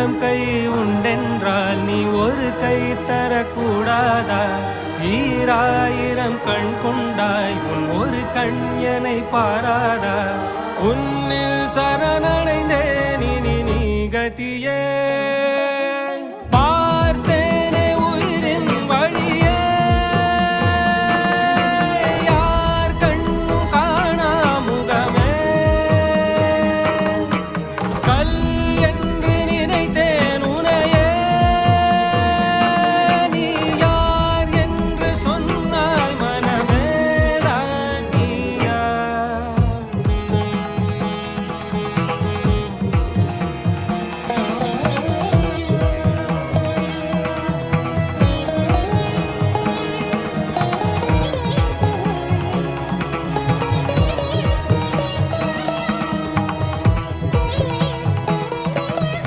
ஆயிரம் கை உண்டென்றால் நீ ஒரு கை தரக்கூடாதா? ஈராயிரம் கண் கொண்டாய் உன் ஒரு கண் என்னை பாராதா? உன்னில் சரணடைந்தேன் இனி நீ கதியே.